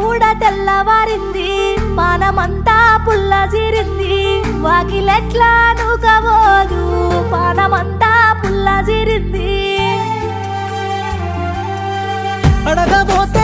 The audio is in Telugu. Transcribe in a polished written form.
దేవుడ తెల్లవారింది పానమంతా పుల్ల జీరింది వాకిలెట్లా నూకబోదు పానమంతా పుల్ల జీరింది అడగబోత